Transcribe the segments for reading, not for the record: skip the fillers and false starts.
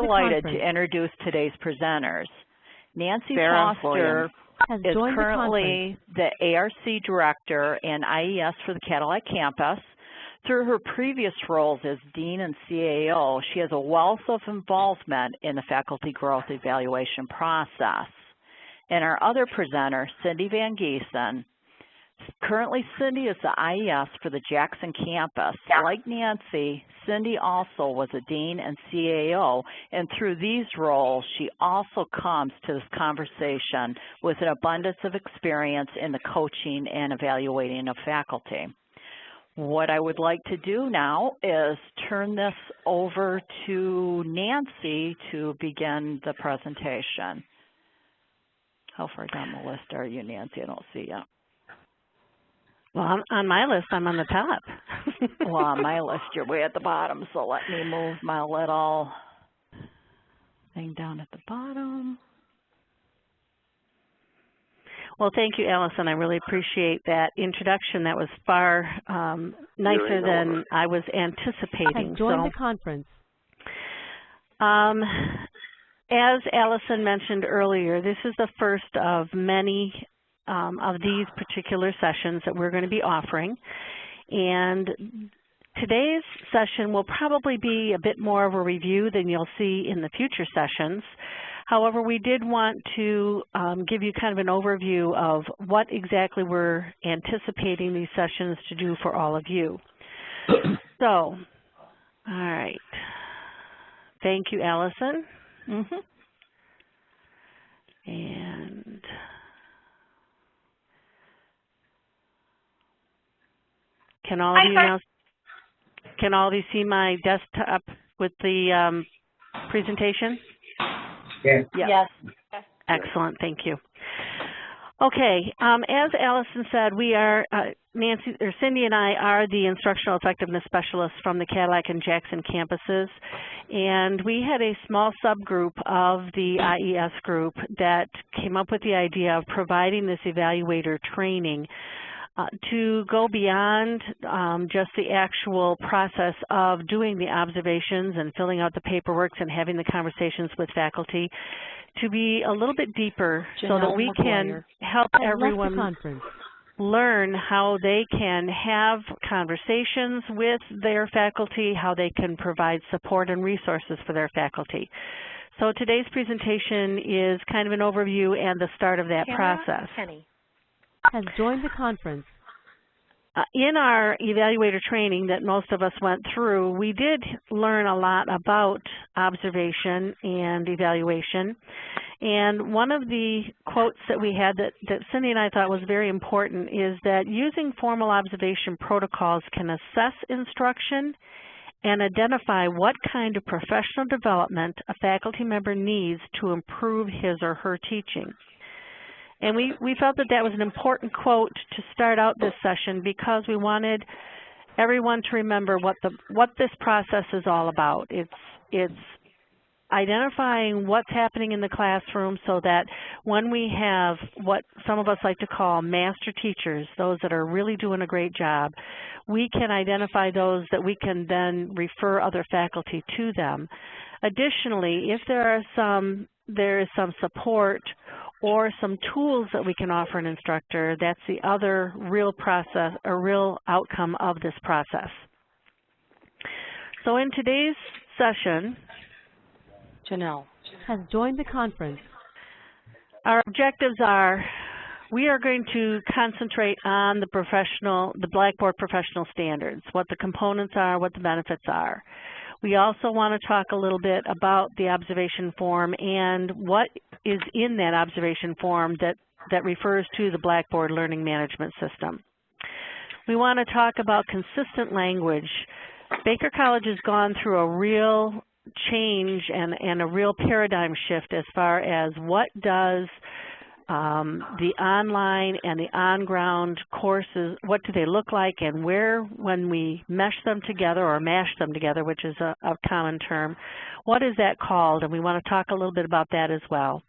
delighted to introduce today's presenters. Nancy Sarah Foster is currently the ARC Director and IES for the Cadillac campus. Through her previous roles as Dean and CAO, she has a wealth of involvement in the faculty growth evaluation process. And our other presenter, Cindy Van Giesen. Currently, Cindy is the IES for the Jackson campus. Like Nancy, Cindy also was a Dean and CAO, and through these roles, she also comes to this conversation with an abundance of experience in the coaching and evaluating of faculty. What I would like to do now is turn this over to Nancy to begin the presentation. How far down the list are you, Nancy? I don't see you. Well, on my list, I'm on the top. Well, on my list, you're way at the bottom, so let me move my little thing down at the bottom. Well, thank you, Allison. I really appreciate that introduction. That was far nicer than I was anticipating. Join the conference. As Allison mentioned earlier, this is the first of many of these particular sessions that we're going to be offering. And today's session will probably be a bit more of a review than you'll see in the future sessions. However, we did want to give you kind of an overview of what exactly we're anticipating these sessions to do for all of you. So, all right. Thank you, Allison. And can all of you see my desktop with the presentation? Yeah. Yes. Excellent, thank you. Okay, as Allison said, we are, Cindy and I are the instructional effectiveness specialists from the Cadillac and Jackson campuses, and we had a small subgroup of the IES group that came up with the idea of providing this evaluator training to go beyond just the actual process of doing the observations and filling out the paperwork and having the conversations with faculty, to be a little bit deeper so that we can help everyone learn how they can have conversations with their faculty, how they can provide support and resources for their faculty. So today's presentation is kind of an overview and the start of that process. Has joined the conference. In our evaluator training that most of us went through, we did learn a lot about observation and evaluation. And one of the quotes that we had that Cindy and I thought was very important is that using formal observation protocols can assess instruction and identify what kind of professional development a faculty member needs to improve his or her teaching. And we felt that that was an important quote to start out this session because we wanted everyone to remember what this process is all about. It's identifying what's happening in the classroom so that when we have what some of us like to call master teachers, those that are really doing a great job, we can identify those that we can then refer other faculty to them. Additionally, if there is some support or some tools that we can offer an instructor, that's the other real process, or real outcome of this process. So in today's session, Janelle has joined the conference. Our objectives are, we are going to concentrate on the Blackboard professional standards, what the components are, what the benefits are. We also want to talk a little bit about the observation form and what is in that observation form that refers to the Blackboard learning management system. We want to talk about consistent language. Baker College has gone through a real change and a real paradigm shift as far as what does the online and the on-ground courses, what do they look like, and where, when we mesh them together or mash them together, which is a common term, what is that called? And we want to talk a little bit about that as well.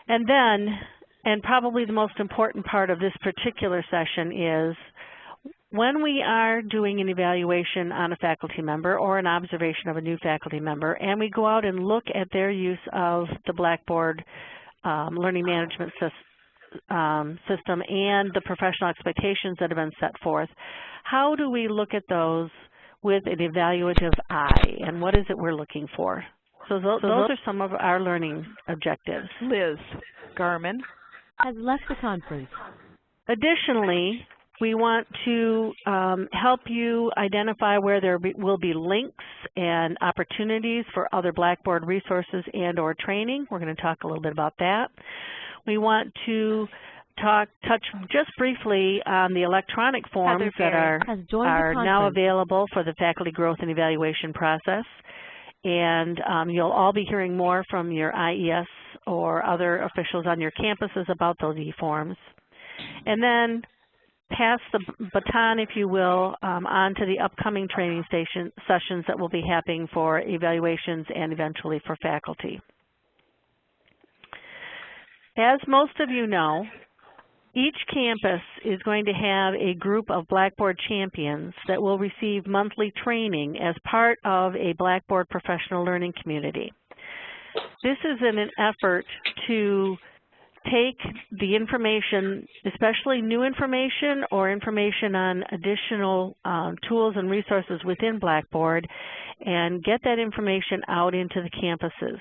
And then, and probably the most important part of this particular session is, when we are doing an evaluation on a faculty member or an observation of a new faculty member, and we go out and look at their use of the Blackboard learning management system and the professional expectations that have been set forth, how do we look at those with an evaluative eye, and what is it we're looking for? So those are some of our learning objectives. Liz Garman has left the conference. Additionally, we want to help you identify where there will be links and opportunities for other Blackboard resources and or training. We're going to talk a little bit about that. We want to touch just briefly on the electronic forms that are now available for the faculty growth and evaluation process. And you'll all be hearing more from your IES or other officials on your campuses about those e-forms. And then pass the baton, if you will, on to the upcoming training sessions that will be happening for evaluations and eventually for faculty. As most of you know, each campus is going to have a group of Blackboard champions that will receive monthly training as part of a Blackboard professional learning community. This is in an effort to take the information, especially new information or information on additional tools and resources within Blackboard, and get that information out into the campuses.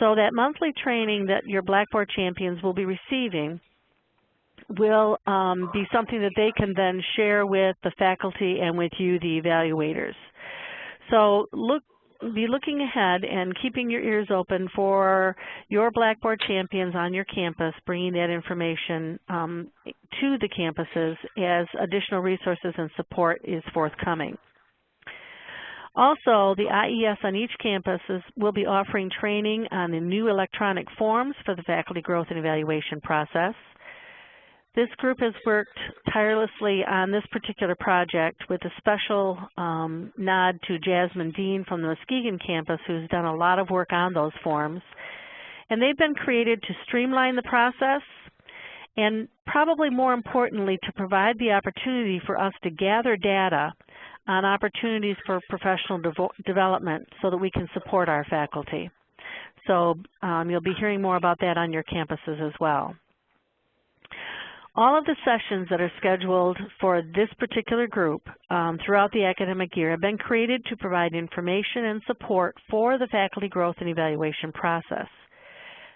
So that monthly training that your Blackboard champions will be receiving will be something that they can then share with the faculty and with you, the evaluators. So be looking ahead and keeping your ears open for your Blackboard champions on your campus, bringing that information to the campuses as additional resources and support is forthcoming. Also, the IES on each campus will be offering training on the new electronic forms for the faculty growth and evaluation process. This group has worked tirelessly on this particular project with a special nod to Jasmine Dean from the Muskegon campus, who's done a lot of work on those forms. And they've been created to streamline the process and, probably more importantly, to provide the opportunity for us to gather data on opportunities for professional development so that we can support our faculty. So you'll be hearing more about that on your campuses as well. All of the sessions that are scheduled for this particular group throughout the academic year have been created to provide information and support for the faculty growth and evaluation process.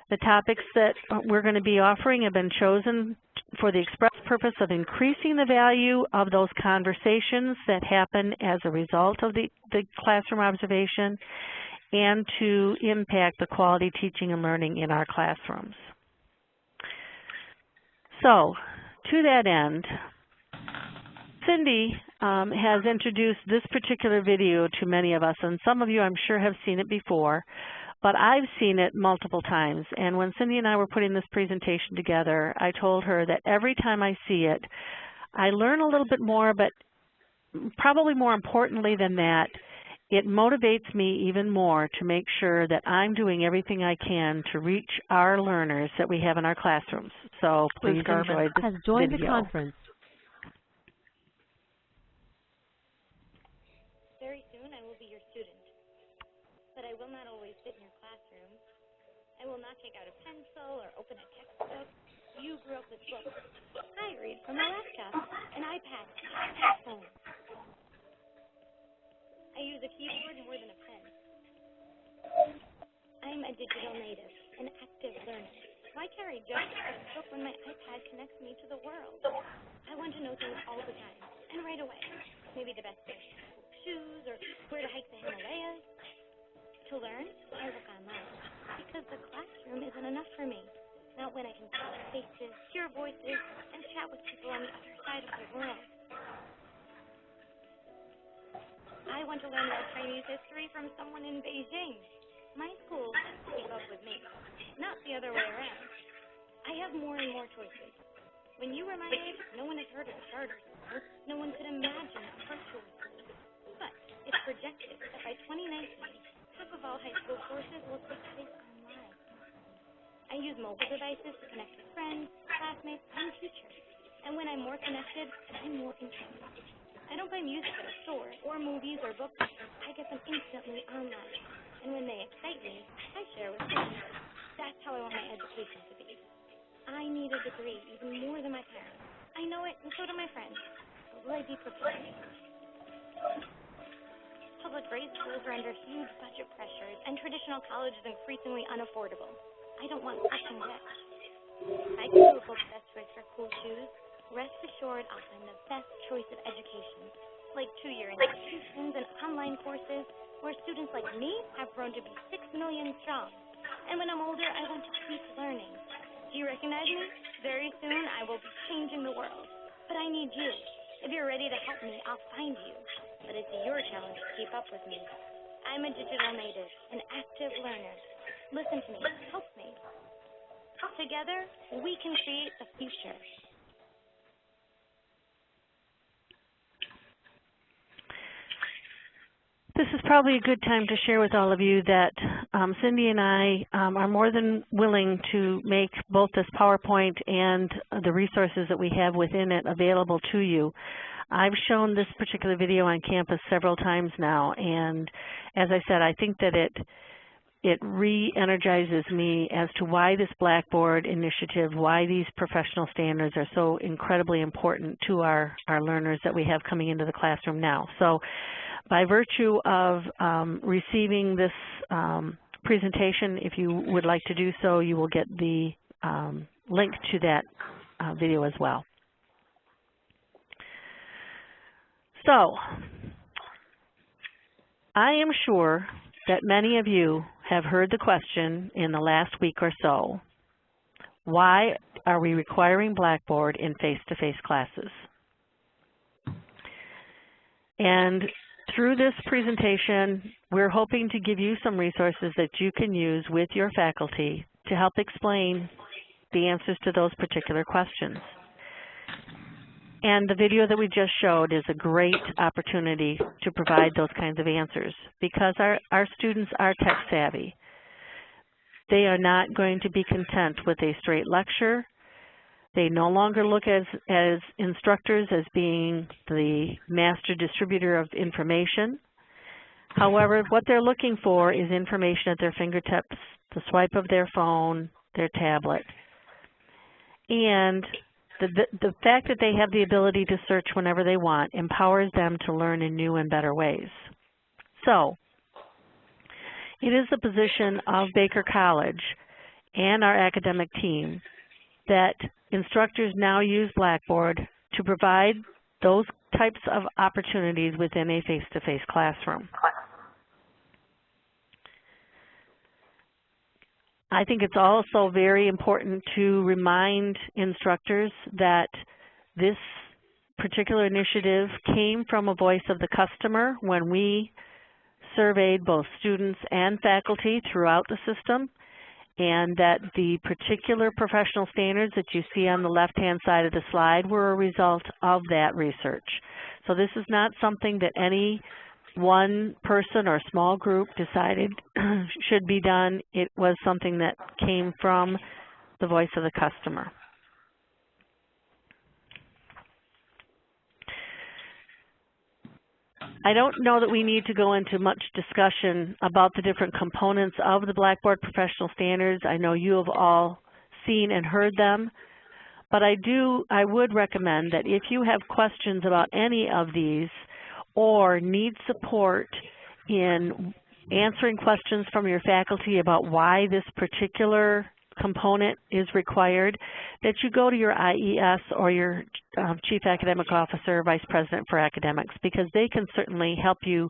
The topics that we're going to be offering have been chosen for the express purpose of increasing the value of those conversations that happen as a result of the classroom observation and to impact the quality teaching and learning in our classrooms. So, to that end, Cindy has introduced this particular video to many of us, and some of you I'm sure have seen it before, but I've seen it multiple times. And when Cindy and I were putting this presentation together, I told her that every time I see it, I learn a little bit more, but probably more importantly than that, it motivates me even more to make sure that I'm doing everything I can to reach our learners that we have in our classrooms. So please enjoy this has joined video. The conference. Very soon I will be your student, but I will not always sit in your classroom. I will not take out a pencil or open a textbook. You grew up with books. I read from a laptop, an iPad, a phone. I use a keyboard more than a pen. I'm a digital native, an active learner. Why carry just a textbook when my iPad connects me to the world? I want to know things all the time, and right away. Maybe the best pair of shoes, or where to hike the Himalayas. To learn, I look online, because the classroom isn't enough for me. Not when I can see faces, hear voices, and chat with people on the other side of the world. I want to learn about Chinese history from someone in Beijing. My school has to keep up with me, not the other way around. I have more and more choices. When you were my age, no one had heard of a charter school. No one could imagine a virtual school. But it's projected that by 2019, half of all high school courses will take place online. I use mobile devices to connect with friends, classmates, and teachers. And when I'm more connected, I'm more interested. I don't buy music at a store or movies or books. I get them instantly online. And when they excite me, I share with friends. That's how I want my education to be. I need a degree even more than my parents. I know it, and so do my friends. But will I be prepared? Public grade schools are under huge budget pressures, and traditional college is increasingly unaffordable. I don't want such debt. I can do a book best choice for cool shoes. Rest assured I'll find the best choice of education, like 2-year institutions and online courses where students like me have grown to be 6 million strong. And when I'm older, I want to keep learning. Do you recognize me? Very soon, I will be changing the world. But I need you. If you're ready to help me, I'll find you. But it's your challenge to keep up with me. I'm a digital native, an active learner. Listen to me. Help me. Together, we can create the future. This is probably a good time to share with all of you that Cindy and I are more than willing to make both this PowerPoint and the resources that we have within it available to you. I've shown this particular video on campus several times now, and as I said, I think that it re-energizes me as to why this Blackboard initiative, why these professional standards are so incredibly important to our learners that we have coming into the classroom now. So by virtue of receiving this presentation, if you would like to do so, you will get the link to that video as well. So I am sure that many of you have heard the question in the last week or so, why are we requiring Blackboard in face-to-face classes? And through this presentation, we're hoping to give you some resources that you can use with your faculty to help explain the answers to those particular questions. And the video that we just showed is a great opportunity to provide those kinds of answers because our students are tech savvy. They are not going to be content with a straight lecture. They no longer look as instructors as being the master distributor of information. However, what they're looking for is information at their fingertips, the swipe of their phone, their tablet. And the fact that they have the ability to search whenever they want empowers them to learn in new and better ways. So, it is the position of Baker College and our academic team that instructors now use Blackboard to provide those types of opportunities within a face-to-face classroom. I think it's also very important to remind instructors that this particular initiative came from a voice of the customer when we surveyed both students and faculty throughout the system, and that the particular professional standards that you see on the left-hand side of the slide were a result of that research. So this is not something that any one person or small group decided should be done. It was something that came from the voice of the customer. I don't know that we need to go into much discussion about the different components of the Blackboard professional standards. I know you have all seen and heard them, but I would recommend that if you have questions about any of these or need support in answering questions from your faculty about why this particular component is required, that you go to your IES or your Chief Academic Officer, Vice President for Academics, because they can certainly help you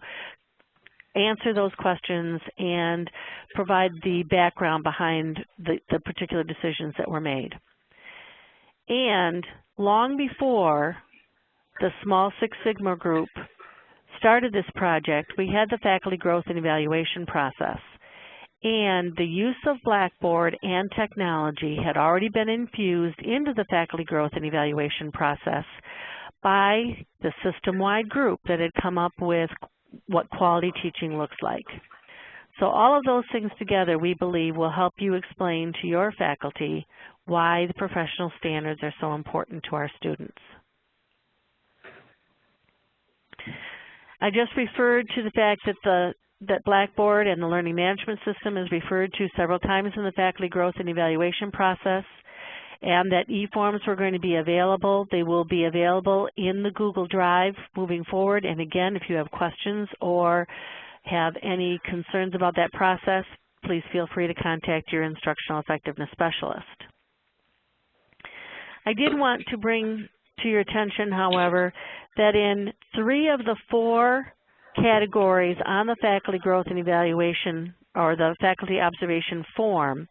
answer those questions and provide the background behind the particular decisions that were made. And long before the small Six Sigma group started this project, we had the faculty growth and evaluation process. And the use of Blackboard and technology had already been infused into the faculty growth and evaluation process by the system-wide group that had come up with what quality teaching looks like. So all of those things together, we believe, will help you explain to your faculty why the professional standards are so important to our students. I just referred to the fact that that Blackboard and the learning management system is referred to several times in the faculty growth and evaluation process, and that e-forms were going to be available. They will be available in the Google Drive moving forward. And again, if you have questions or have any concerns about that process, please feel free to contact your instructional effectiveness specialist. I did want to bring to your attention, however, that in 3 of the 4 categories on the faculty growth and evaluation or the faculty observation form,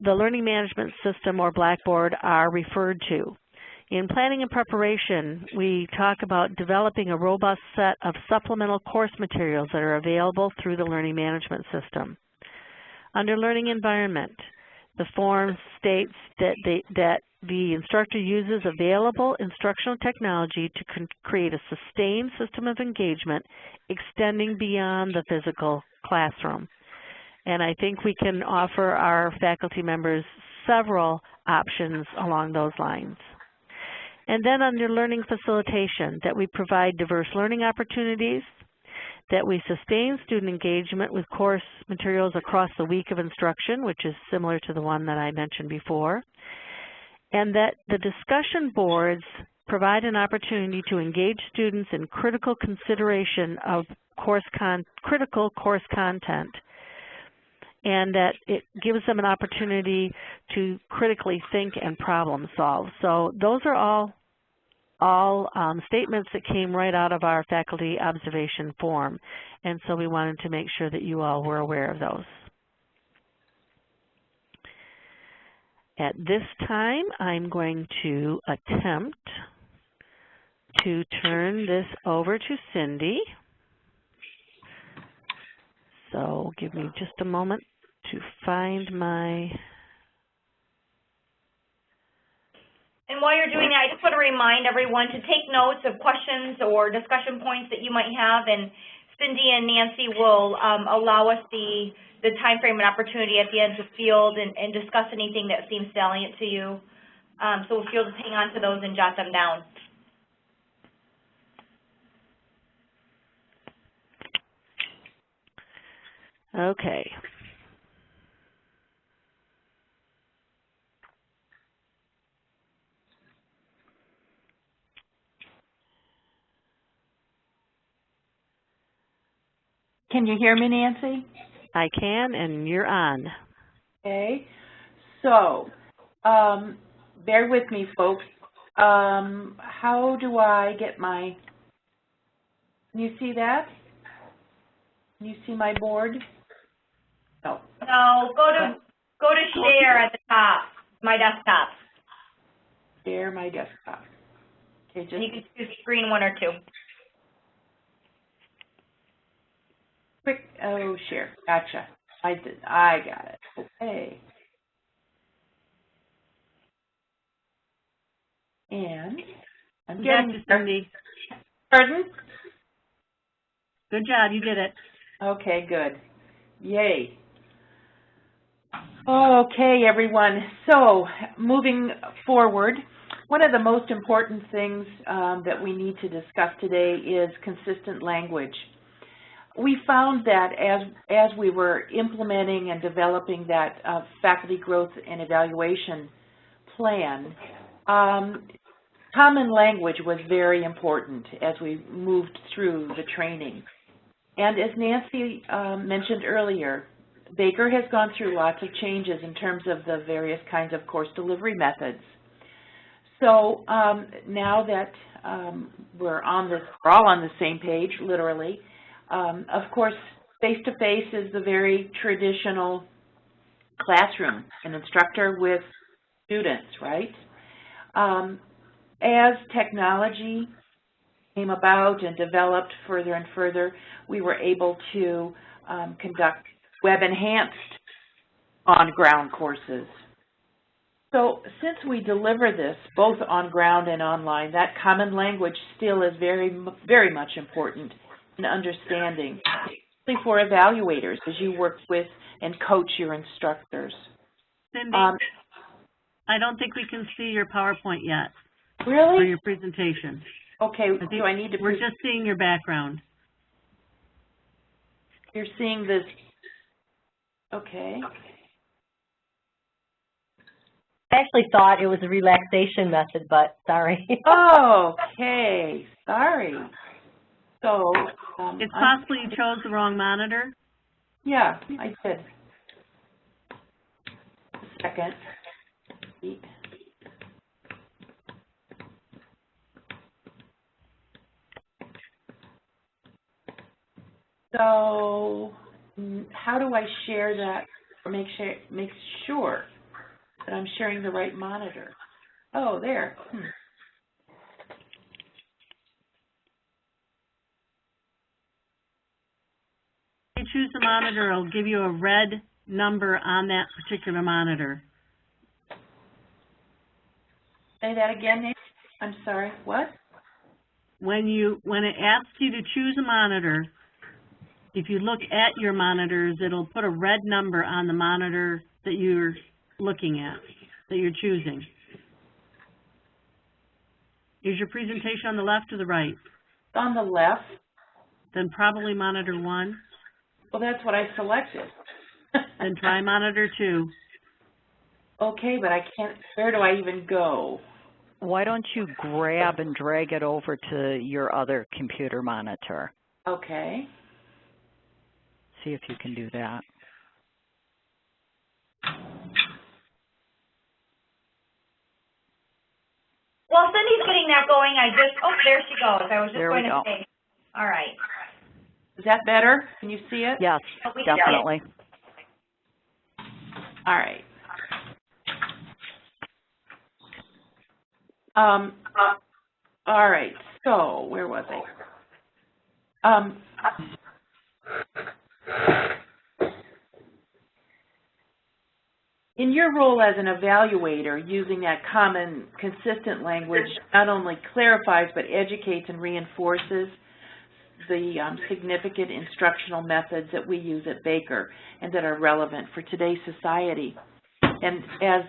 the learning management system or Blackboard are referred to. In planning and preparation, we talk about developing a robust set of supplemental course materials that are available through the learning management system. Under learning environment, the form states that the instructor uses available instructional technology to create a sustained system of engagement extending beyond the physical classroom. And I think we can offer our faculty members several options along those lines. And then under learning facilitation, that we provide diverse learning opportunities, that we sustain student engagement with course materials across the week of instruction, which is similar to the one that I mentioned before, and that the discussion boards provide an opportunity to engage students in critical consideration of critical course content, and that it gives them an opportunity to critically think and problem solve. So those are all statements that came right out of our faculty observation form, and so we wanted to make sure that you all were aware of those. At this time, I'm going to attempt to turn this over to Cindy. So give me just a moment to find my... And while you're doing that, I just want to remind everyone to take notes of questions or discussion points that you might have, and Cindy and Nancy will allow us the time frame and opportunity at the end to field and discuss anything that seems salient to you. So if you'll just hang on to those and jot them down. Okay. Can you hear me, Nancy? I can, and you're on. Okay. So, bear with me, folks. How do I get my... Can you see that? Can you see my board? No. No, go to share at the top, my desktop. Share my desktop. Okay, just... You can choose screen 1 or 2. Quick, oh, share. Gotcha. I got it. Okay. And I'm getting... Cindy. Pardon? Good job. You did it. Okay, good. Yay. Okay, everyone. So, moving forward, one of the most important things that we need to discuss today is consistent language. We found that as we were implementing and developing that faculty growth and evaluation plan, common language was very important as we moved through the training. And as Nancy mentioned earlier, Baker has gone through lots of changes in terms of the various kinds of course delivery methods. So now that we're all on the same page, literally, of course, face-to-face is the very traditional classroom, an instructor with students, right? As technology came about and developed further and further, we were able to conduct web-enhanced on-ground courses. So since we deliver this both on-ground and online, that common language still is very, very much important in understanding, especially for evaluators as you work with and coach your instructors. Cindy, I don't think we can see your PowerPoint yet. Really? For your presentation. Okay, do I need to... We're just seeing your background. You're seeing this... Okay. I actually thought it was a relaxation method, but sorry. Okay, sorry. So... it's possible you chose the wrong monitor? Yeah, I did. A second. So, how do I share that, or make sure that I'm sharing the right monitor? Oh, there. If you choose the monitor, it'll give you a red number on that particular monitor. Say that again, Nancy. I'm sorry, what? When it asks you to choose a monitor, if you look at your monitors, it'll put a red number on the monitor that you're looking at, that you're choosing. Is your presentation on the left or the right? It's on the left. Then probably monitor 1. Well, that's what I selected. Then try monitor 2. Okay, but I can't, where do I even go? Why don't you grab and drag it over to your other computer monitor? Okay. See if you can do that. While Cindy's getting that going, there she goes. I was just going to say. All right. Is that better? Can you see it? Yes, definitely. All right. All right, so where was I? In your role as an evaluator, using that common, consistent language not only clarifies but educates and reinforces the significant instructional methods that we use at Baker and that are relevant for today's society. And as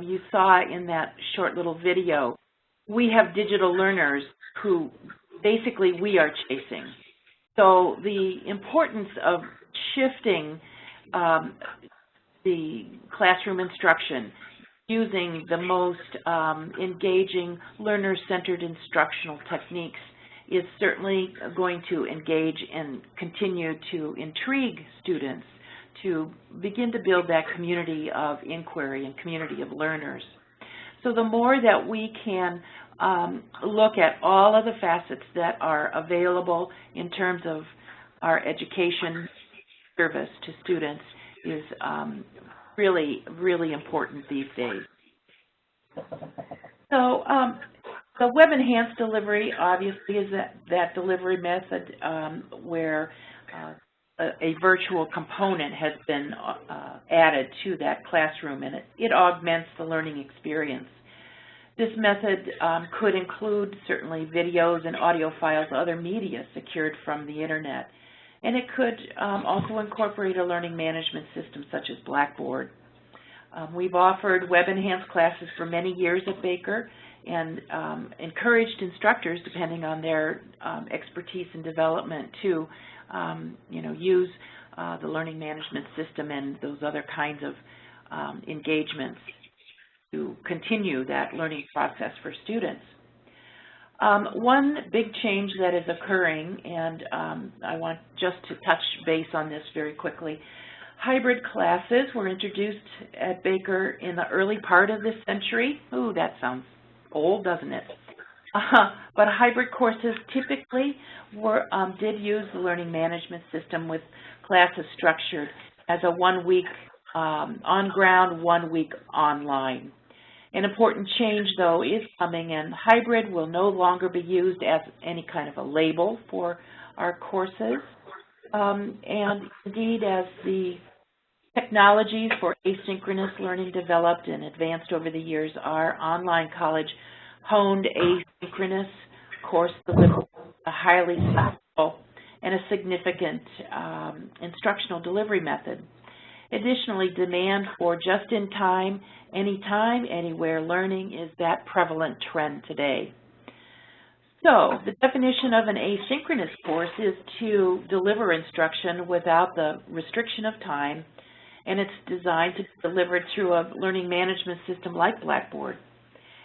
you saw in that short little video, we have digital learners who basically we are chasing. So the importance of shifting the classroom instruction using the most engaging learner-centered instructional techniques is certainly going to engage and continue to intrigue students to begin to build that community of inquiry and community of learners. So the more that we can look at all of the facets that are available in terms of our education service to students is really, really important these days. So the web-enhanced delivery obviously is that delivery method where a virtual component has been added to that classroom, and it augments the learning experience. This method could include certainly videos and audio files, other media secured from the internet. And it could also incorporate a learning management system such as Blackboard. We've offered web-enhanced classes for many years at Baker and encouraged instructors, depending on their expertise and development, to use the learning management system and those other kinds of engagements to continue that learning process for students. One big change that is occurring, and I want just to touch base on this very quickly, hybrid classes were introduced at Baker in the early part of this century. Ooh, that sounds old, doesn't it? But hybrid courses typically did use the learning management system with classes structured as a 1 week on ground, 1 week online. An important change, though, is coming, and hybrid will no longer be used as any kind of a label for our courses. And indeed, as the technologies for asynchronous learning developed and advanced over the years, our online college honed asynchronous course delivery, a highly successful and a significant instructional delivery method. Additionally, demand for just-in-time, anytime, anywhere learning is that prevalent trend today. So the definition of an asynchronous course is to deliver instruction without the restriction of time, and it's designed to be delivered through a learning management system like Blackboard.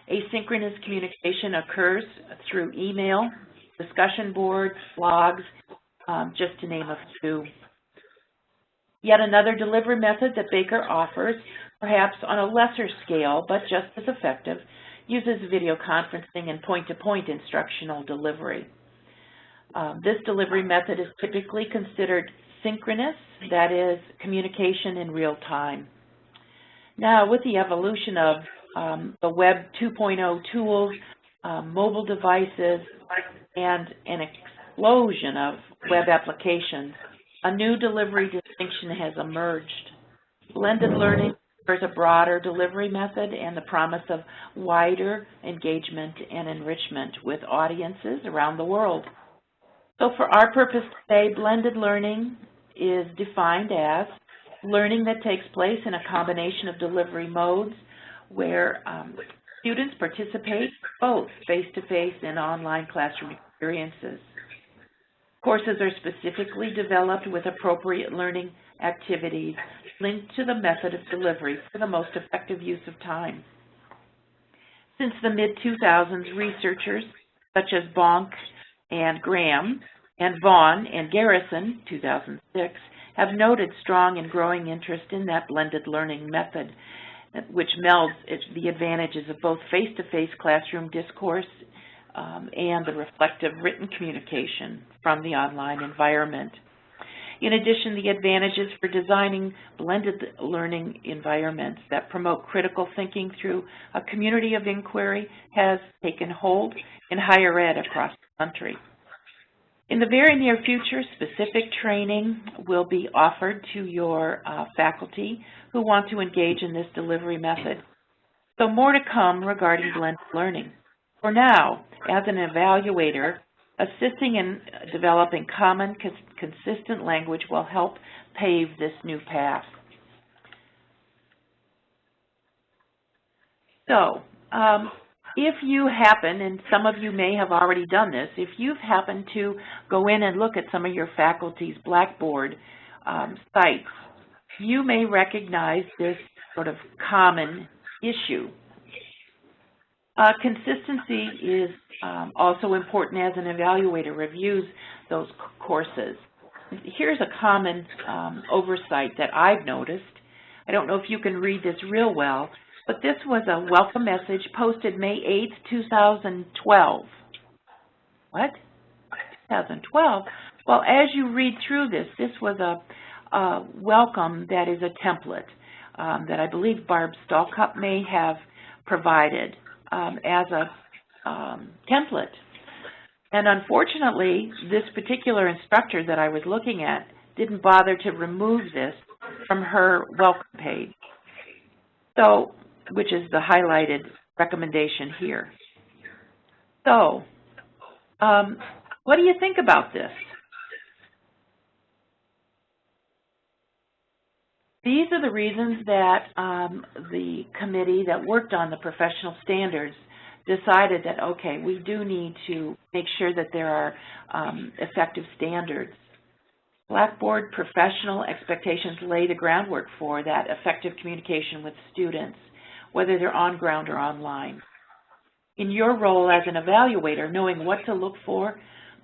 Asynchronous communication occurs through email, discussion boards, blogs, just to name a few. Yet another delivery method that Baker offers, perhaps on a lesser scale but just as effective, uses video conferencing and point-to-point instructional delivery. This delivery method is typically considered synchronous, that is, communication in real time. Now, with the evolution of the Web 2.0 tools, mobile devices, and an explosion of web applications, a new delivery distinction has emerged. Blended learning offers a broader delivery method and the promise of wider engagement and enrichment with audiences around the world. So for our purpose today, blended learning is defined as learning that takes place in a combination of delivery modes where students participate both face-to-face and online classroom experiences. Courses are specifically developed with appropriate learning activities linked to the method of delivery for the most effective use of time. Since the mid-2000s, researchers such as Bonk and Graham and Vaughn and Garrison, 2006, have noted strong and growing interest in that blended learning method, which melds the advantages of both face-to-face classroom discourse and the reflective written communication from the online environment. In addition, the advantages for designing blended learning environments that promote critical thinking through a community of inquiry has taken hold in higher ed across the country. In the very near future, specific training will be offered to your faculty who want to engage in this delivery method. So more to come regarding blended learning. For now, as an evaluator, assisting in developing common, consistent language will help pave this new path. So, if you happen, and some of you may have already done this, if you've happened to go in and look at some of your faculty's Blackboard sites, you may recognize this sort of common issue. Consistency is also important as an evaluator reviews those courses. Here's a common oversight that I've noticed. I don't know if you can read this real well, but this was a welcome message posted May 8th, 2012. What? 2012? Well, as you read through this, this was a welcome that is a template that I believe Barb Stallcup may have provided as a template. And unfortunately, this particular instructor that I was looking at didn't bother to remove this from her welcome page, so, which is the highlighted recommendation here. So, what do you think about this? These are the reasons that the committee that worked on the professional standards decided that, okay, we do need to make sure that there are effective standards. Blackboard professional expectations lay the groundwork for that effective communication with students, whether they're on ground or online. In your role as an evaluator, knowing what to look for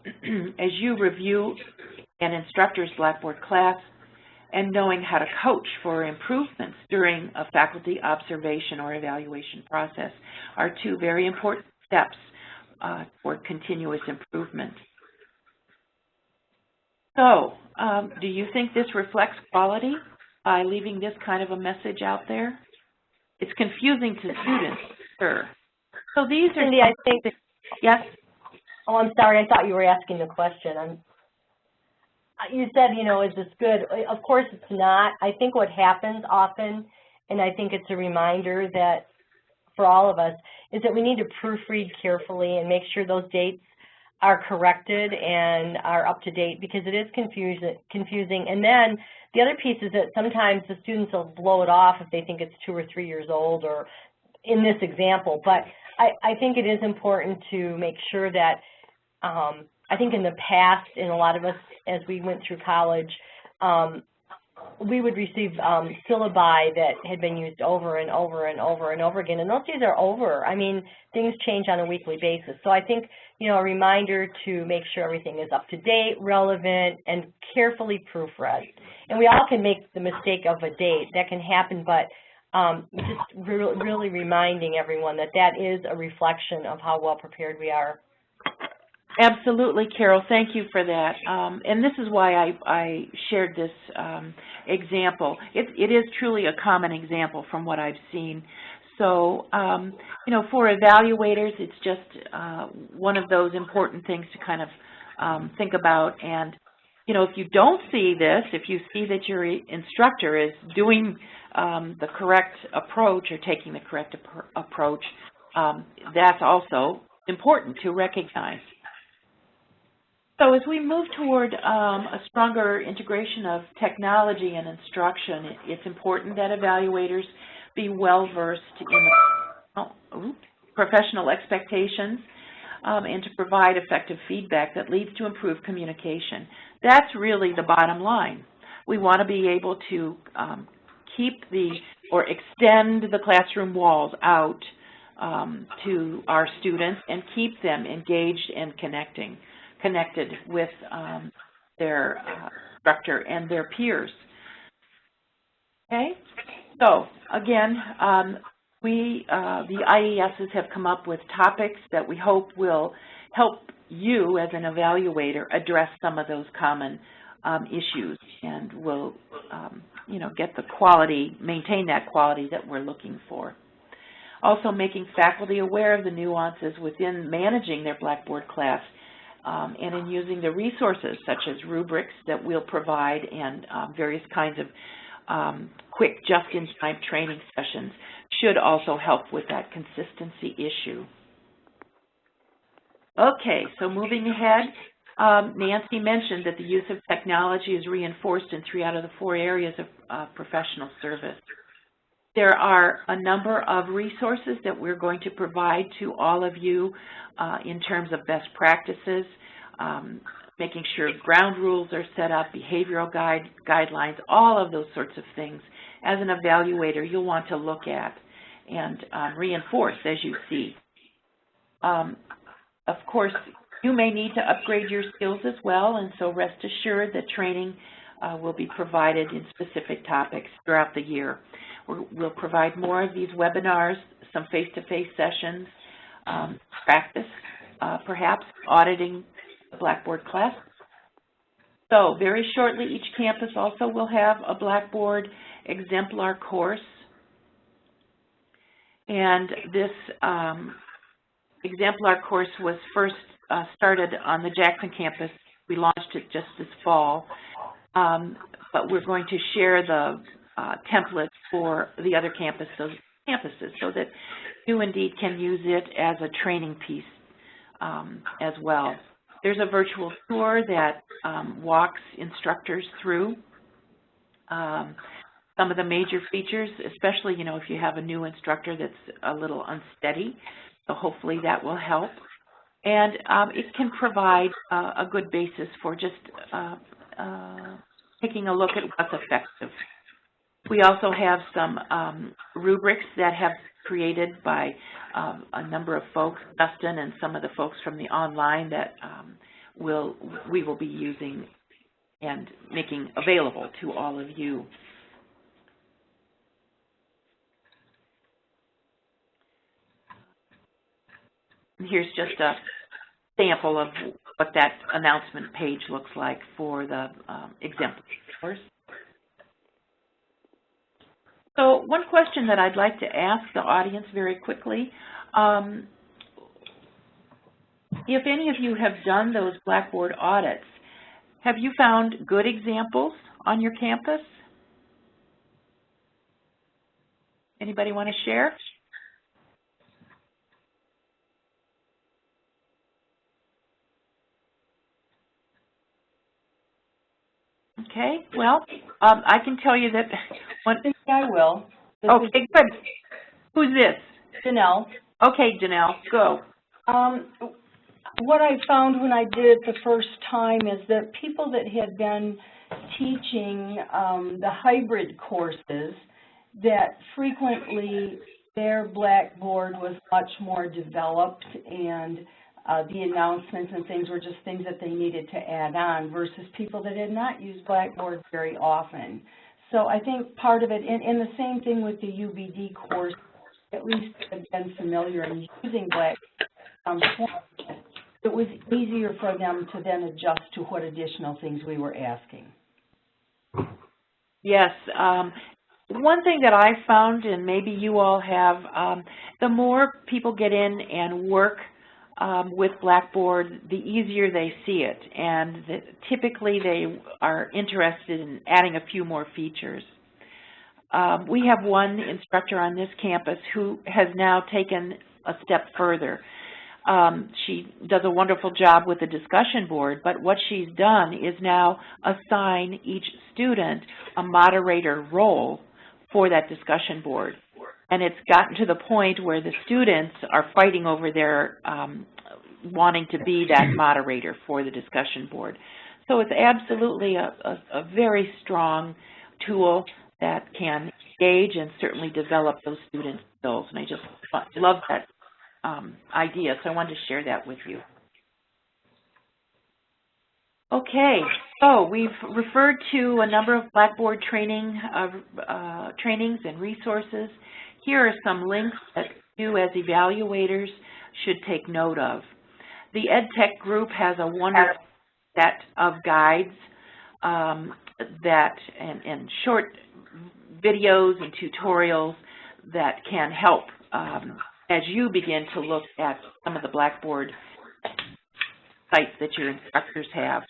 as you review an instructor's Blackboard class, and knowing how to coach for improvements during a faculty observation or evaluation process are two very important steps for continuous improvement. So, do you think this reflects quality by leaving this kind of a message out there? It's confusing to students, sure. So these are... Cindy, I think... Yes? Oh, I'm sorry. I thought you were asking the question. You said, you know, is this good? Of course it's not. I think what happens often, and I think it's a reminder that for all of us, is that we need to proofread carefully and make sure those dates are corrected and are up to date, because it is confusing. And then the other piece is that sometimes the students will blow it off if they think it's 2 or 3 years old, or in this example. But I think it is important to make sure that I think in the past, and a lot of us, as we went through college, we would receive syllabi that had been used over and over and over and over again, and those days are over. I mean, things change on a weekly basis. So I think, you know, a reminder to make sure everything is up to date, relevant, and carefully proofread. And we all can make the mistake of a date. That can happen, but just really reminding everyone that that is a reflection of how well prepared we are. Absolutely, Carol. Thank you for that. And this is why I shared this example. It is truly a common example from what I've seen. So, you know, for evaluators, it's just one of those important things to kind of think about. And, you know, if you don't see this, if you see that your instructor is doing the correct approach or taking the correct approach, that's also important to recognize. So as we move toward a stronger integration of technology and instruction, it's important that evaluators be well-versed in the professional expectations and to provide effective feedback that leads to improved communication. That's really the bottom line. We want to be able to keep or extend the classroom walls out to our students and keep them engaged and connected with their instructor and their peers. Okay, so again, the IESs have come up with topics that we hope will help you as an evaluator address some of those common issues, and will, you know, get the quality, maintain that quality that we're looking for. Also, making faculty aware of the nuances within managing their Blackboard class, and in using the resources such as rubrics that we'll provide and various kinds of quick just-in-time training sessions should also help with that consistency issue. Okay, so moving ahead, Nancy mentioned that the use of technology is reinforced in 3 out of the 4 areas of professional service. There are a number of resources that we're going to provide to all of you in terms of best practices, making sure ground rules are set up, behavioral guidelines, all of those sorts of things. As an evaluator, you'll want to look at and reinforce as you see. Of course, you may need to upgrade your skills as well, and so rest assured that training will be provided in specific topics throughout the year. We'll provide more of these webinars, some face-to-face sessions, practice, perhaps auditing the Blackboard class. So very shortly, each campus also will have a Blackboard exemplar course. And this exemplar course was first started on the Jackson campus. We launched it just this fall. But we're going to share the template for the other campuses so that you indeed can use it as a training piece as well. There's a virtual tour that walks instructors through some of the major features, especially, you know, if you have a new instructor that's a little unsteady. So hopefully that will help. And it can provide a good basis for just taking a look at what's effective. We also have some rubrics that have created by a number of folks, Dustin and some of the folks from the online that we will be using and making available to all of you. Here's just a sample of what that announcement page looks like for the exemplar course. So one question that I'd like to ask the audience very quickly, if any of you have done those Blackboard audits, have you found good examples on your campus? Anybody want to share? Okay, well, I can tell you that one. I think I will. Okay, good. Who's this? Janelle. Okay, Janelle, go. what I found when I did it the first time is that people that had been teaching the hybrid courses, that frequently their Blackboard was much more developed, and the announcements and things were just things that they needed to add on, versus people that had not used Blackboard very often. So I think part of it, and the same thing with the UBD course, at least have been familiar in using Blackboard, it was easier for them to then adjust to what additional things we were asking. Yes. One thing that I found, and maybe you all have, the more people get in and work with Blackboard, the easier they see it, and typically they are interested in adding a few more features. We have one instructor on this campus who has now taken a step further. She does a wonderful job with the discussion board, but what she's done is now assign each student a moderator role for that discussion board. And it's gotten to the point where the students are fighting over their wanting to be that moderator for the discussion board. So it's absolutely a very strong tool that can engage and certainly develop those student skills. And I just love that idea, so I wanted to share that with you. Okay, so we've referred to a number of Blackboard trainings and resources. Here are some links that you as evaluators should take note of. The EdTech group has a wonderful set of guides and short videos and tutorials that can help as you begin to look at some of the Blackboard sites that your instructors have.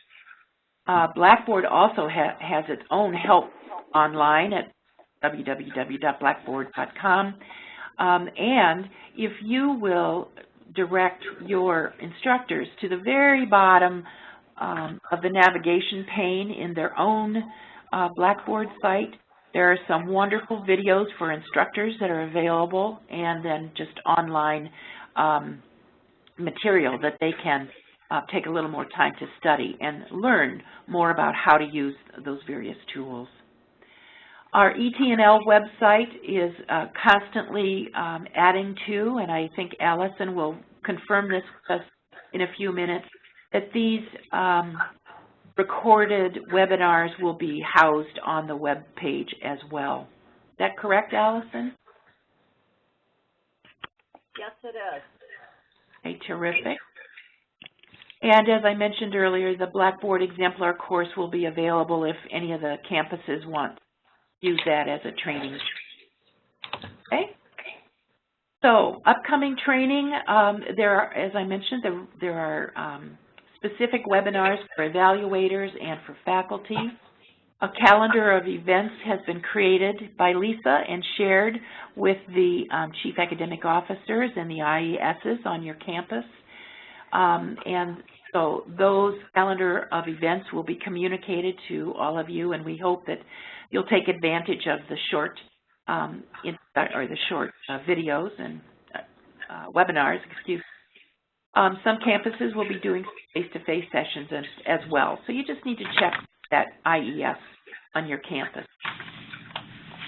Blackboard also has its own help online at www.blackboard.com. And if you will direct your instructors to the very bottom of the navigation pane in their own Blackboard site, there are some wonderful videos for instructors that are available, and then just online material that they can take a little more time to study and learn more about how to use those various tools. Our ET&L website is constantly adding to, and I think Allison will confirm this with us in a few minutes, that these recorded webinars will be housed on the web page as well. Is that correct, Allison? Yes, it is. Okay, terrific. And as I mentioned earlier, the Blackboard Exemplar course will be available if any of the campuses want to use that as a training. Okay. So, upcoming training, there are, as I mentioned, there are specific webinars for evaluators and for faculty. A calendar of events has been created by Lisa and shared with the Chief Academic Officers and the IESs on your campus. And so those calendar of events will be communicated to all of you, and we hope that you'll take advantage of the short videos and webinars, excuse me. Some campuses will be doing face-to-face sessions as well. So you just need to check that IES on your campus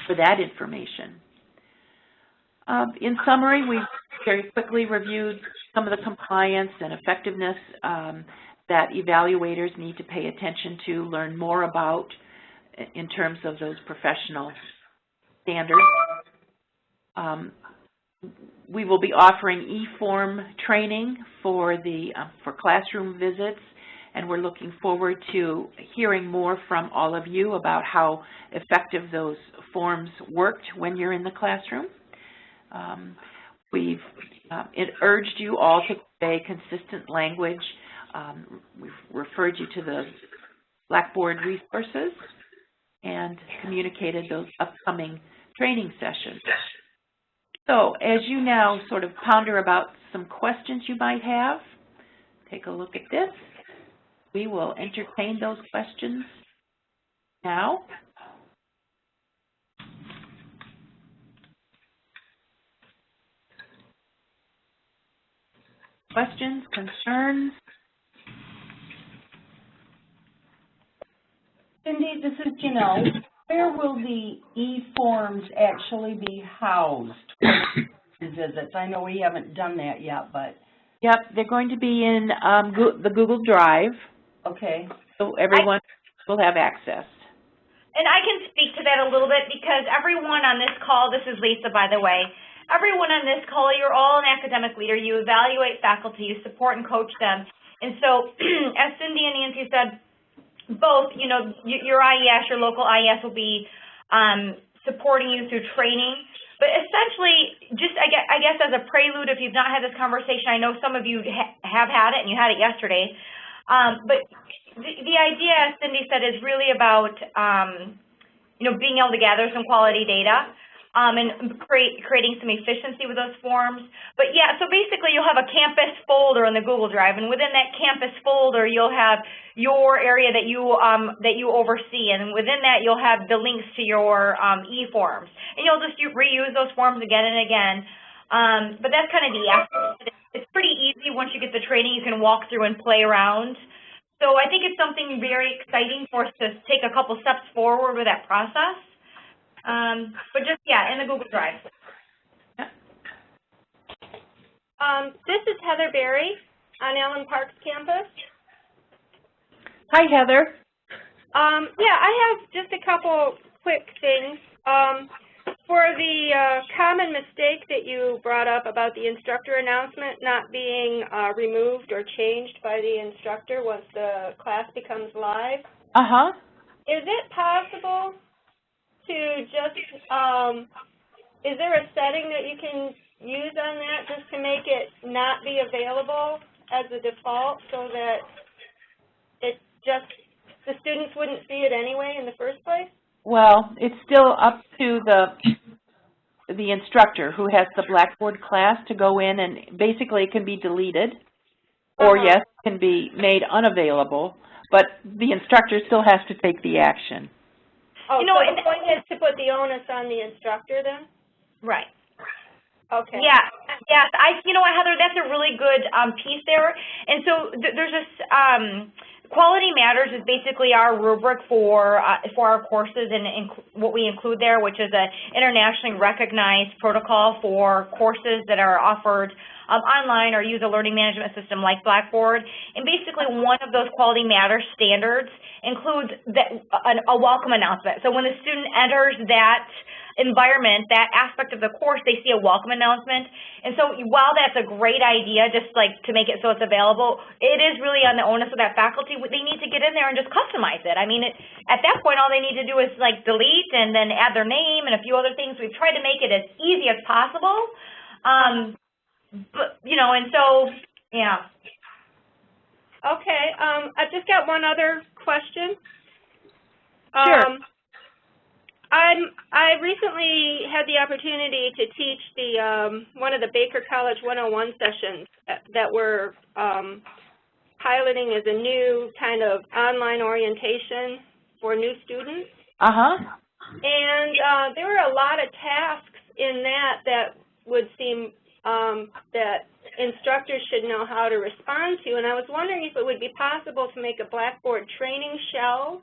for that information. In summary, we've very quickly reviewed some of the compliance and effectiveness that evaluators need to pay attention to, learn more about in terms of those professional standards. We will be offering e-form training for classroom visits, and we're looking forward to hearing more from all of you about how effective those forms worked when you're in the classroom. We've urged you all to convey consistent language. We've referred you to the Blackboard resources and communicated those upcoming training sessions. So as you now sort of ponder about some questions you might have, take a look at this. We will entertain those questions now. questions, concerns? Cindy, this is Janelle. Where will the e-forms actually be housed for the visits? I know we haven't done that yet, but... Yep, they're going to be in the Google Drive. Okay. So everyone will have access. And I can speak to that a little bit because everyone on this call, this is Lisa, by the way, everyone on this call, you're all an academic leader. You evaluate faculty, you support and coach them. And so, as Cindy and Nancy said, both, you know, your IES, your local IES will be supporting you through training. But essentially, just I guess as a prelude, if you've not had this conversation, I know some of you have had it and you had it yesterday. But the idea, as Cindy said, is really about, you know, being able to gather some quality data and creating some efficiency with those forms. But yeah, so basically you'll have a campus folder in the Google Drive, and within that campus folder, you'll have your area that you oversee, and within that you'll have the links to your e-forms, and you'll just reuse those forms again and again. But that's kind of the aspect. It's pretty easy once you get the training. You can walk through and play around. So I think it's something very exciting for us to take a couple steps forward with that process. But just, yeah, in the Google Drive. This is Heather Berry on Allen Park's campus. Hi, Heather. Yeah, I have just a couple quick things. For the common mistake that you brought up about the instructor announcement not being removed or changed by the instructor once the class becomes live. Uh-huh. Is it possible to just, is there a setting that you can use on that just to make it not be available as a default so that it just, the students wouldn't see it anyway in the first place? Well, it's still up to the instructor who has the Blackboard class to go in, and basically it can be deleted, or yes, it can be made unavailable, but the instructor still has to take the action. Oh, you know, so the point is to put the onus on the instructor then? Right. Okay. Yeah. Yes. You know what, Heather, that's a really good piece there. And so there's this Quality Matters is basically our rubric for our courses and what we include there, which is an internationally recognized protocol for courses that are offered online or use a learning management system like Blackboard. And basically one of those Quality Matters standards includes a welcome announcement. So when the student enters that environment, that aspect of the course, they see a welcome announcement. And so while that's a great idea, just like to make it so it's available, it is really on the onus of that faculty. They need to get in there and just customize it. I mean, at that point, all they need to do is like delete and then add their name and a few other things. We've tried to make it as easy as possible. But, you know, and so, yeah. Okay, I've just got one other question. Sure. I recently had the opportunity to teach the one of the Baker College 101 sessions that we're piloting as a new kind of online orientation for new students. And there were a lot of tasks in that would seem that instructors should know how to respond to. And I was wondering if it would be possible to make a Blackboard training shell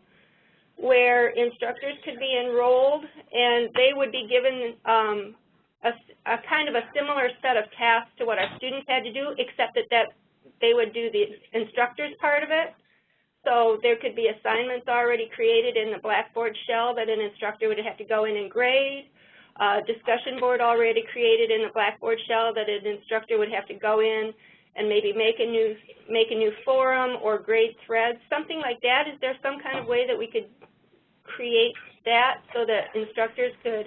where instructors could be enrolled and they would be given a kind of a similar set of tasks to what our students had to do, except that they would do the instructor's part of it. So there could be assignments already created in the Blackboard shell that an instructor would have to go in and grade, discussion board already created in the Blackboard shell that an instructor would have to go in and maybe make a new forum or grade threads, something like that. Is there some kind of way that we could create that so that instructors could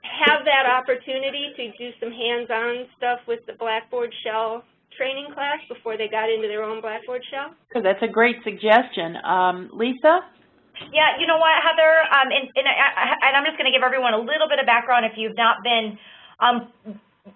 have that opportunity to do some hands-on stuff with the Blackboard shell training class before they got into their own Blackboard shell? So that's a great suggestion. Lisa? Yeah, you know what, Heather, and I'm just going to give everyone a little bit of background if you've not been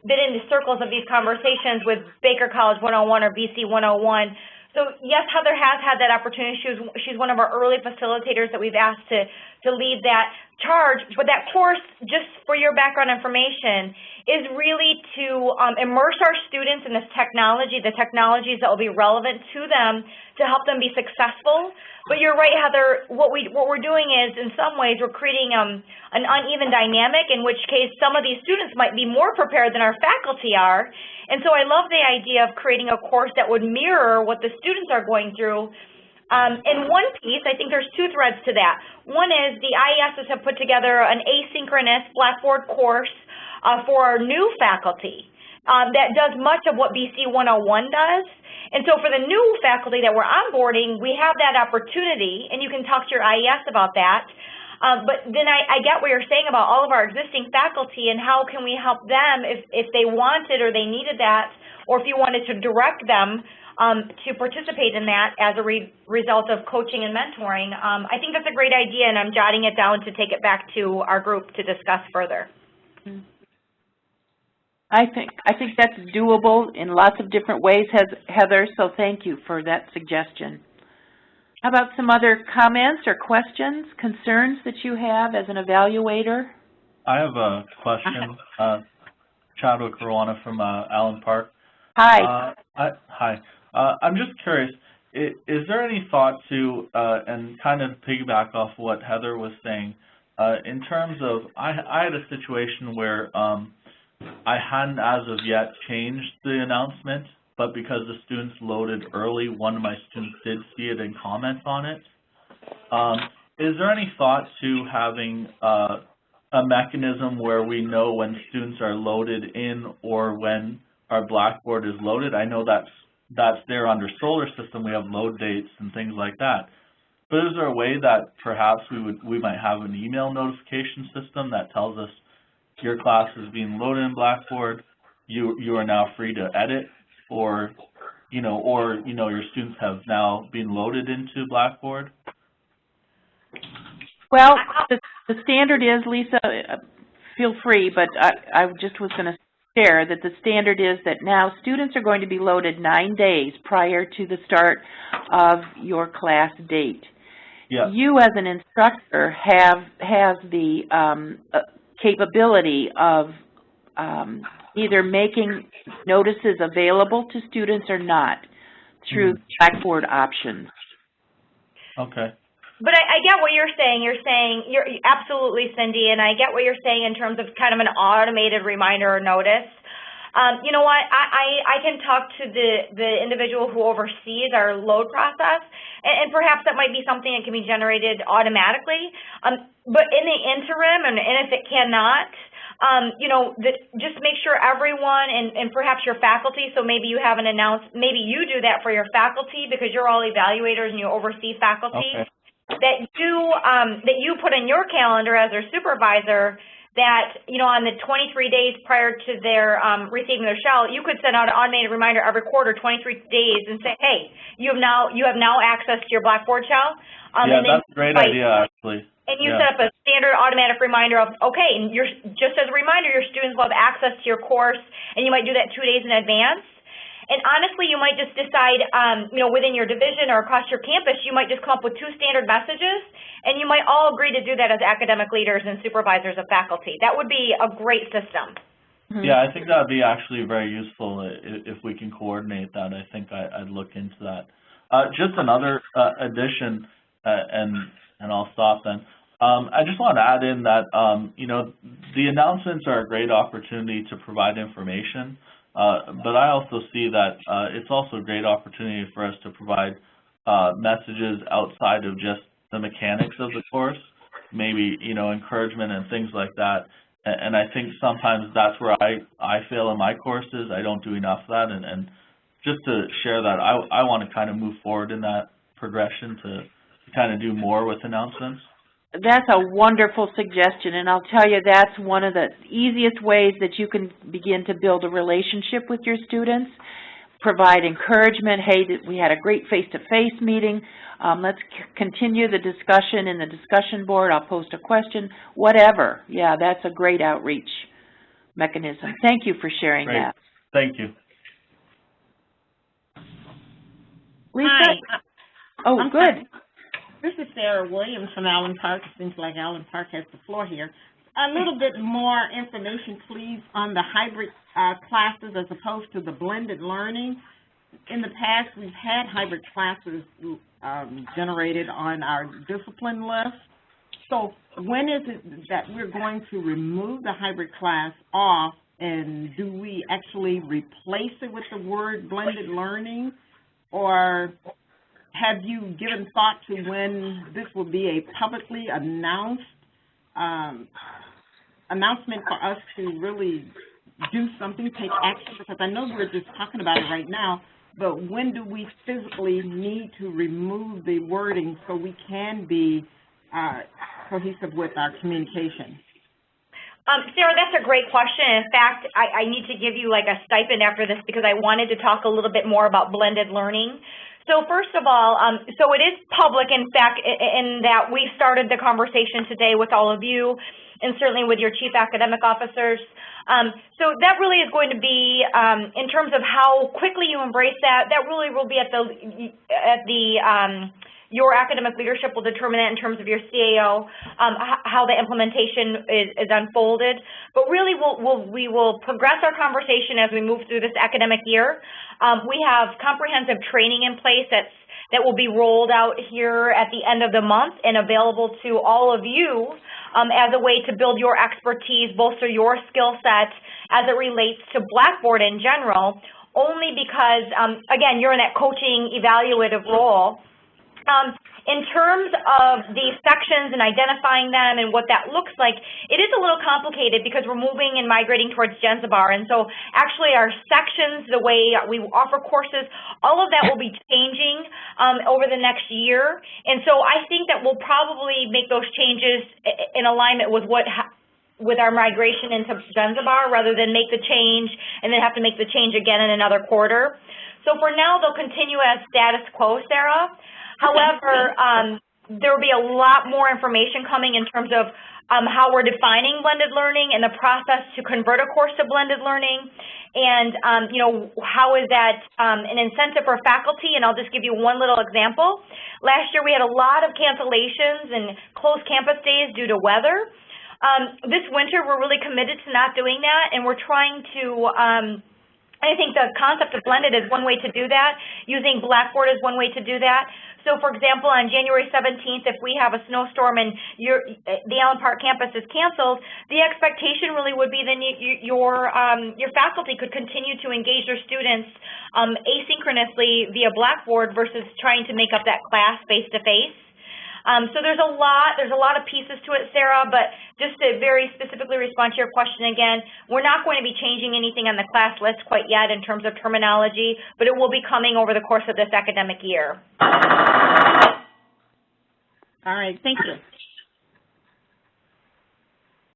in the circles of these conversations with Baker College 101 or BC 101. So yes, Heather has had that opportunity. She's one of our early facilitators that we've asked to lead that charge. But that course, just for your background information, is really to immerse our students in this technology, the technologies that will be relevant to them to help them be successful. But you're right, Heather, what we're doing is, in some ways, we're creating an uneven dynamic, in which case some of these students might be more prepared than our faculty are. And so I love the idea of creating a course that would mirror what the students are going through. In one piece, I think there's two threads to that. One is the IESs have put together an asynchronous Blackboard course for our new faculty that does much of what BC 101 does. And so for the new faculty that we're onboarding, we have that opportunity, and you can talk to your IES about that. But then I get what you're saying about all of our existing faculty and how can we help them if they wanted or they needed that, or if you wanted to direct them to participate in that as a result of coaching and mentoring. I think that's a great idea, and I'm jotting it down to take it back to our group to discuss further. I think that's doable in lots of different ways, Heather, so thank you for that suggestion. How about some other comments or questions, concerns that you have as an evaluator? I have a question. Chadwick Rowana from Allen Park. Hi. Hi. I'm just curious, is there any thought to, and kind of piggyback off what Heather was saying, in terms of, I had a situation where I hadn't as of yet changed the announcement, but because the students loaded early, one of my students did see it and comment on it. Is there any thought to having a mechanism where we know when students are loaded in or when our Blackboard is loaded? I know that's there under Solar System. We have load dates and things like that. But is there a way that perhaps we might have an email notification system that tells us your class is being loaded in Blackboard, you are now free to edit, or your students have now been loaded into Blackboard? Well, the standard is, Lisa, feel free, but I just was going to share that the standard is that now students are going to be loaded 9 days prior to the start of your class date. Yeah. You as an instructor has the capability of either making notices available to students or not through Blackboard options. Okay. But I get what you're saying. You're absolutely, Cindy, and I get what you're saying in terms of kind of an automated reminder or notice. You know what? I can talk to the individual who oversees our load process, and perhaps that might be something that can be generated automatically. But in the interim, and if it cannot, just make sure everyone and perhaps your faculty, so maybe you have maybe you do that for your faculty because you're all evaluators and you oversee faculty. Okay. That you put in your calendar as their supervisor that, on the 23 days prior to their receiving their shell, you could send out an automated reminder every quarter, 23 days, and say, hey, you have now access to your Blackboard shell. Yeah, that's a great idea, actually. And you set up a standard automatic reminder of, okay, and just as a reminder, your students will have access to your course, and you might do that 2 days in advance. And honestly, you might just decide, within your division or across your campus, you might just come up with 2 standard messages, and you might all agree to do that as academic leaders and supervisors of faculty. That would be a great system. Yeah, I think that would be actually very useful if we can coordinate that. I think I'd look into that. Just another addition, and I'll stop then. I just want to add in that, the announcements are a great opportunity to provide information. But I also see that it's also a great opportunity for us to provide messages outside of just the mechanics of the course, maybe, encouragement and things like that. And I think sometimes that's where I fail in my courses. I don't do enough of that. And just to share that, I want to kind of move forward in that progression to kind of do more with announcements. That's a wonderful suggestion, and I'll tell you that's one of the easiest ways that you can begin to build a relationship with your students, provide encouragement. Hey, we had a great face-to-face meeting. Let's continue the discussion in the discussion board. I'll post a question, whatever. Yeah, that's a great outreach mechanism. Thank you for sharing that. Thank you. Lisa? Hi. Oh, I'm good. This is Sarah Williams from Allen Park. It seems like Allen Park has the floor here. a little bit more information, please, on the hybrid classes as opposed to the blended learning. In the past, we've had hybrid classes generated on our discipline list. So when is it that we're going to remove the hybrid class off, and do we actually replace it with the word blended learning? Or have you given thought to when this will be a publicly announced announcement for us to really do something, take action? Because I know we're just talking about it right now, but when do we physically need to remove the wording so we can be cohesive with our communication? Sarah, that's a great question. In fact, I need to give you like a stipend after this because I wanted to talk a little bit more about blended learning. So first of all, so it is public, in fact, in that we started the conversation today with all of you and certainly with your chief academic officers. So that really is going to be, in terms of how quickly you embrace that, that really will be your academic leadership will determine that in terms of your CAO, how the implementation is unfolded. But really, we will progress our conversation as we move through this academic year. We have comprehensive training in place that will be rolled out here at the end of the month and available to all of you as a way to build your expertise, bolster your skill set as it relates to Blackboard in general, only because, again, you're in that coaching evaluative role. In terms of the sections and identifying them and what that looks like, it is a little complicated because we're moving and migrating towards Genzabar. And so actually our sections, the way we offer courses, all of that will be changing over the next year. And so I think that we'll probably make those changes in alignment with with our migration into Genzabar rather than make the change and then have to make the change again in another quarter. So for now, they'll continue as status quo, Sarah. However, there will be a lot more information coming in terms of how we're defining blended learning and the process to convert a course to blended learning, and you know, how is that an incentive for faculty. And I'll just give you one little example. Last year we had a lot of cancellations and closed campus days due to weather. This winter we're really committed to not doing that, and we're trying to I think the concept of blended is one way to do that. Using Blackboard is one way to do that. So, for example, on January 17th, if we have a snowstorm and the Allen Park campus is canceled, the expectation really would be then your faculty could continue to engage their students asynchronously via Blackboard versus trying to make up that class face-to-face. So there's a lot of pieces to it, Sarah, but just to very specifically respond to your question again, we're not going to be changing anything on the class list quite yet in terms of terminology, but it will be coming over the course of this academic year. All right, thank you.